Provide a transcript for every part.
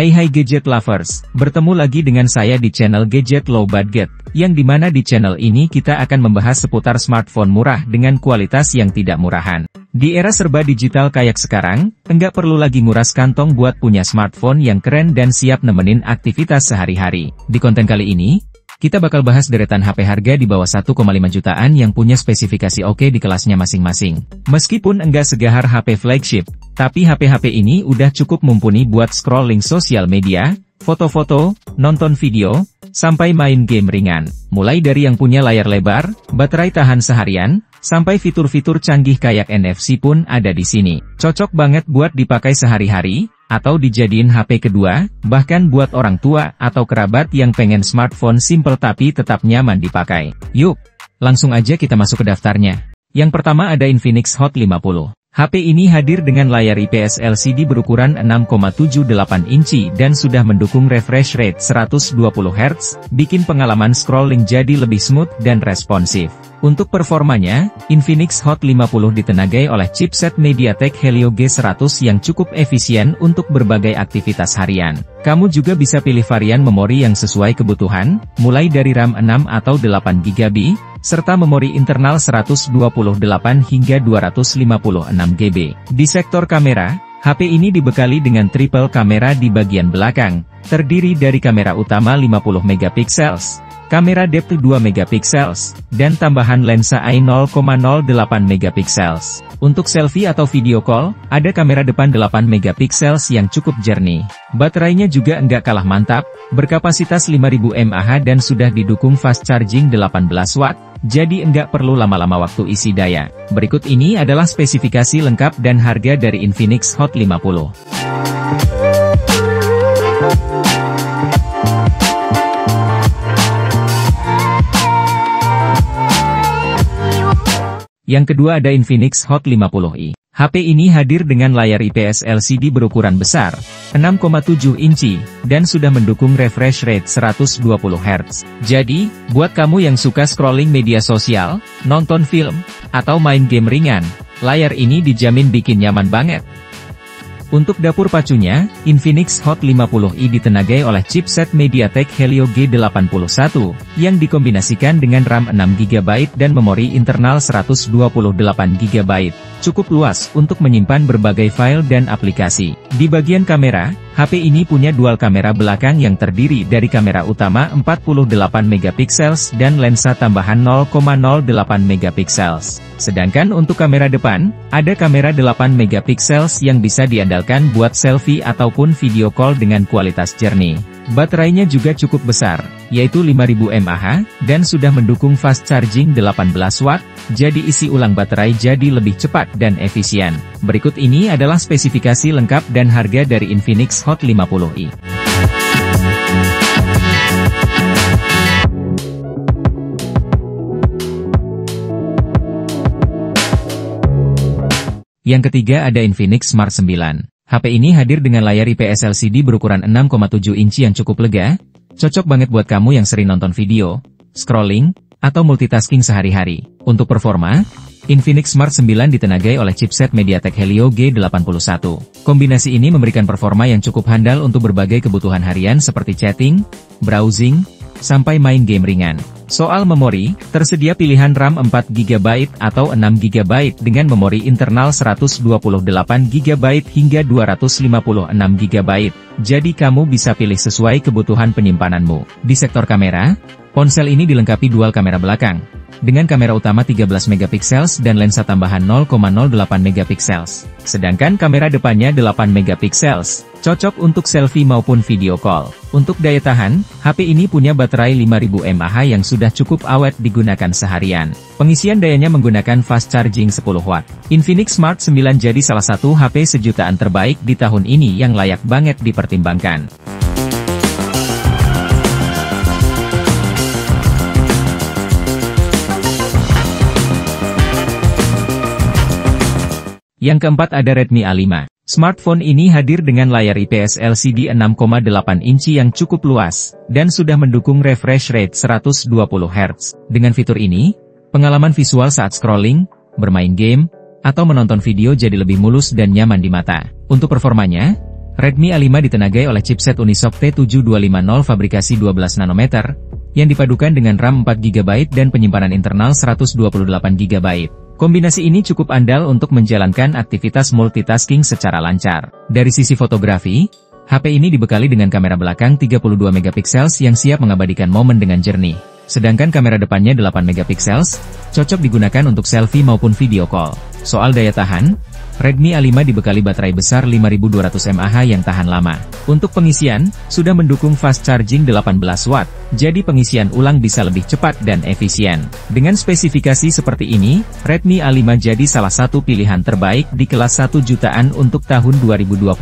Hai gadget lovers, bertemu lagi dengan saya di channel Gadget Low Budget, yang dimana di channel ini kita akan membahas seputar smartphone murah dengan kualitas yang tidak murahan. Di era serba digital kayak sekarang, enggak perlu lagi nguras kantong buat punya smartphone yang keren dan siap nemenin aktivitas sehari-hari. Di konten kali ini, kita bakal bahas deretan HP harga di bawah 1,5 jutaan yang punya spesifikasi oke di kelasnya masing-masing. Meskipun enggak segahar HP flagship, tapi HP-HP ini udah cukup mumpuni buat scrolling sosial media, foto-foto, nonton video, sampai main game ringan. Mulai dari yang punya layar lebar, baterai tahan seharian, sampai fitur-fitur canggih kayak NFC pun ada di sini. Cocok banget buat dipakai sehari-hari, atau dijadiin HP kedua, bahkan buat orang tua atau kerabat yang pengen smartphone simple tapi tetap nyaman dipakai. Yuk, langsung aja kita masuk ke daftarnya. Yang pertama ada Infinix Hot 50. HP ini hadir dengan layar IPS LCD berukuran 6,78 inci dan sudah mendukung refresh rate 120 Hz, bikin pengalaman scrolling jadi lebih smooth dan responsif. Untuk performanya, Infinix Hot 50 ditenagai oleh chipset MediaTek Helio G100 yang cukup efisien untuk berbagai aktivitas harian. Kamu juga bisa pilih varian memori yang sesuai kebutuhan, mulai dari RAM 6 atau 8GB, serta memori internal 128 hingga 256 GB. Di sektor kamera, HP ini dibekali dengan triple kamera di bagian belakang, terdiri dari kamera utama 50 megapiksels, kamera depth 2 megapiksels, dan tambahan lensa I0,08 megapiksels. Untuk selfie atau video call, ada kamera depan 8 megapiksels yang cukup jernih. Baterainya juga enggak kalah mantap, berkapasitas 5000 mAh dan sudah didukung fast charging 18 watt, jadi enggak perlu lama-lama waktu isi daya. Berikut ini adalah spesifikasi lengkap dan harga dari Infinix Hot 50. Yang kedua ada Infinix Hot 50i. HP ini hadir dengan layar IPS LCD berukuran besar, 6,7 inci, dan sudah mendukung refresh rate 120 Hz. Jadi, buat kamu yang suka scrolling media sosial, nonton film, atau main game ringan, layar ini dijamin bikin nyaman banget. Untuk dapur pacunya, Infinix Hot 50i ditenagai oleh chipset MediaTek Helio G81, yang dikombinasikan dengan RAM 6GB dan memori internal 128GB. Cukup luas untuk menyimpan berbagai file dan aplikasi. Di bagian kamera, HP ini punya dual kamera belakang yang terdiri dari kamera utama 48 megapiksels dan lensa tambahan 0,08 megapiksels. Sedangkan untuk kamera depan, ada kamera 8 megapiksels yang bisa diandalkan buat selfie ataupun video call dengan kualitas jernih. Baterainya juga cukup besar, yaitu 5000 mAh, dan sudah mendukung fast charging 18 watt, jadi isi ulang baterai jadi lebih cepat dan efisien. Berikut ini adalah spesifikasi lengkap dan harga dari Infinix Hot 50i. Yang ketiga ada Infinix Smart 9. HP ini hadir dengan layar IPS LCD berukuran 6,7 inci yang cukup lega, cocok banget buat kamu yang sering nonton video, scrolling, atau multitasking sehari-hari. Untuk performa, Infinix Smart 9 ditenagai oleh chipset MediaTek Helio G81. Kombinasi ini memberikan performa yang cukup handal untuk berbagai kebutuhan harian seperti chatting, browsing, sampai main game ringan. Soal memori, tersedia pilihan RAM 4GB atau 6GB dengan memori internal 128GB hingga 256GB. Jadi kamu bisa pilih sesuai kebutuhan penyimpananmu. Di sektor kamera, ponsel ini dilengkapi dual kamera belakang, dengan kamera utama 13 megapiksels dan lensa tambahan 0,08 megapiksels. Sedangkan kamera depannya 8 megapiksels, cocok untuk selfie maupun video call. Untuk daya tahan, HP ini punya baterai 5000 mAh yang sudah cukup awet digunakan seharian. Pengisian dayanya menggunakan fast charging 10 watt. Infinix Smart 9 jadi salah satu HP sejutaan terbaik di tahun ini yang layak banget dipertimbangkan. Yang keempat ada Redmi A5. Smartphone ini hadir dengan layar IPS LCD 6,8 inci yang cukup luas, dan sudah mendukung refresh rate 120 Hz. Dengan fitur ini, pengalaman visual saat scrolling, bermain game, atau menonton video jadi lebih mulus dan nyaman di mata. Untuk performanya, Redmi A5 ditenagai oleh chipset Unisoc T7250 fabrikasi 12 nanometer, yang dipadukan dengan RAM 4GB dan penyimpanan internal 128GB. Kombinasi ini cukup andal untuk menjalankan aktivitas multitasking secara lancar. Dari sisi fotografi, HP ini dibekali dengan kamera belakang 32MP yang siap mengabadikan momen dengan jernih. Sedangkan kamera depannya 8MP, cocok digunakan untuk selfie maupun video call. Soal daya tahan, Redmi A5 dibekali baterai besar 5200 mAh yang tahan lama. Untuk pengisian, sudah mendukung fast charging 18 watt, jadi pengisian ulang bisa lebih cepat dan efisien. Dengan spesifikasi seperti ini, Redmi A5 jadi salah satu pilihan terbaik di kelas 1 jutaan untuk tahun 2025.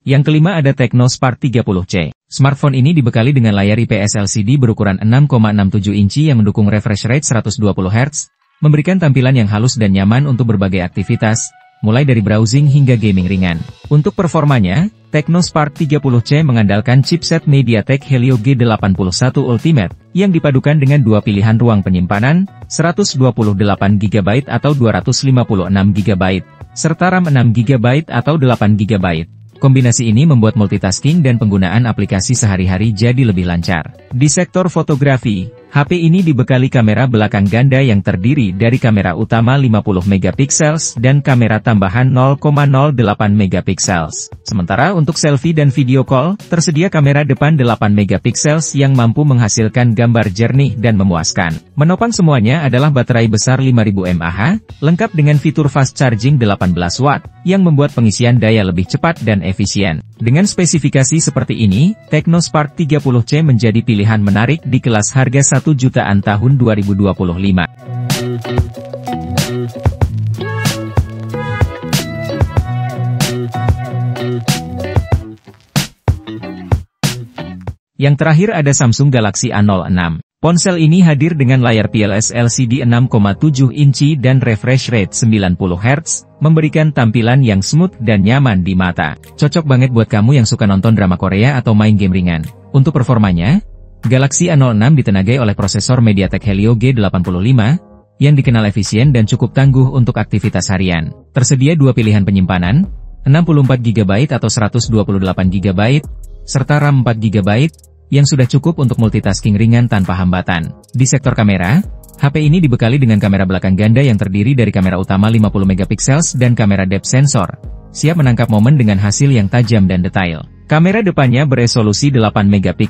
Yang kelima ada Tecno Spark 30C. Smartphone ini dibekali dengan layar IPS LCD berukuran 6,67 inci yang mendukung refresh rate 120Hz, memberikan tampilan yang halus dan nyaman untuk berbagai aktivitas, mulai dari browsing hingga gaming ringan. Untuk performanya, Tecno Spark 30C mengandalkan chipset MediaTek Helio G81 Ultimate, yang dipadukan dengan dua pilihan ruang penyimpanan, 128GB atau 256GB, serta RAM 6GB atau 8GB. Kombinasi ini membuat multitasking dan penggunaan aplikasi sehari-hari jadi lebih lancar. Di sektor fotografi, HP ini dibekali kamera belakang ganda yang terdiri dari kamera utama 50MP dan kamera tambahan 0,08MP. Sementara untuk selfie dan video call, tersedia kamera depan 8MP yang mampu menghasilkan gambar jernih dan memuaskan. Menopang semuanya adalah baterai besar 5000 mAh, lengkap dengan fitur fast charging 18 watt, yang membuat pengisian daya lebih cepat dan efisien. Dengan spesifikasi seperti ini, Tecno Spark 30C menjadi pilihan menarik di kelas harga 1 jutaan tahun 2025. Yang terakhir ada Samsung Galaxy A06. Ponsel ini hadir dengan layar PLS LCD 6,7 inci dan refresh rate 90Hz, memberikan tampilan yang smooth dan nyaman di mata. Cocok banget buat kamu yang suka nonton drama Korea atau main game ringan. Untuk performanya, Galaxy A06 ditenagai oleh prosesor MediaTek Helio G85, yang dikenal efisien dan cukup tangguh untuk aktivitas harian. Tersedia dua pilihan penyimpanan, 64GB atau 128GB, serta RAM 4GB, yang sudah cukup untuk multitasking ringan tanpa hambatan. Di sektor kamera, HP ini dibekali dengan kamera belakang ganda yang terdiri dari kamera utama 50MP dan kamera depth sensor, siap menangkap momen dengan hasil yang tajam dan detail. Kamera depannya beresolusi 8MP,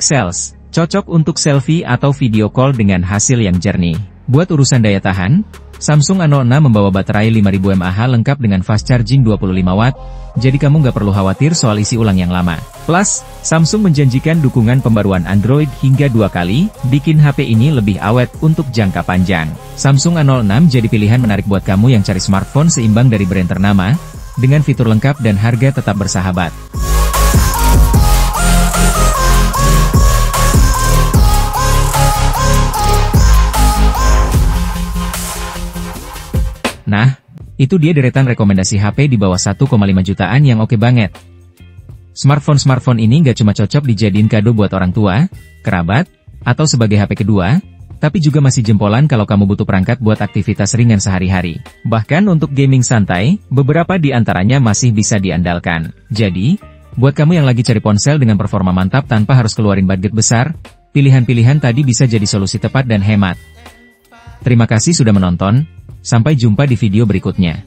cocok untuk selfie atau video call dengan hasil yang jernih. Buat urusan daya tahan, Samsung A06 membawa baterai 5000 mAh lengkap dengan fast charging 25 watt, jadi kamu nggak perlu khawatir soal isi ulang yang lama. Plus, Samsung menjanjikan dukungan pembaruan Android hingga 2 kali, bikin HP ini lebih awet untuk jangka panjang. Samsung A06 jadi pilihan menarik buat kamu yang cari smartphone seimbang dari brand ternama, dengan fitur lengkap dan harga tetap bersahabat. Nah, itu dia deretan rekomendasi HP di bawah 1,5 jutaan yang oke banget. Smartphone ini nggak cuma cocok dijadiin kado buat orang tua, kerabat, atau sebagai HP kedua, tapi juga masih jempolan kalau kamu butuh perangkat buat aktivitas ringan sehari-hari. Bahkan untuk gaming santai, beberapa di antaranya masih bisa diandalkan. Jadi, buat kamu yang lagi cari ponsel dengan performa mantap tanpa harus keluarin budget besar, pilihan-pilihan tadi bisa jadi solusi tepat dan hemat. Terima kasih sudah menonton. Sampai jumpa di video berikutnya.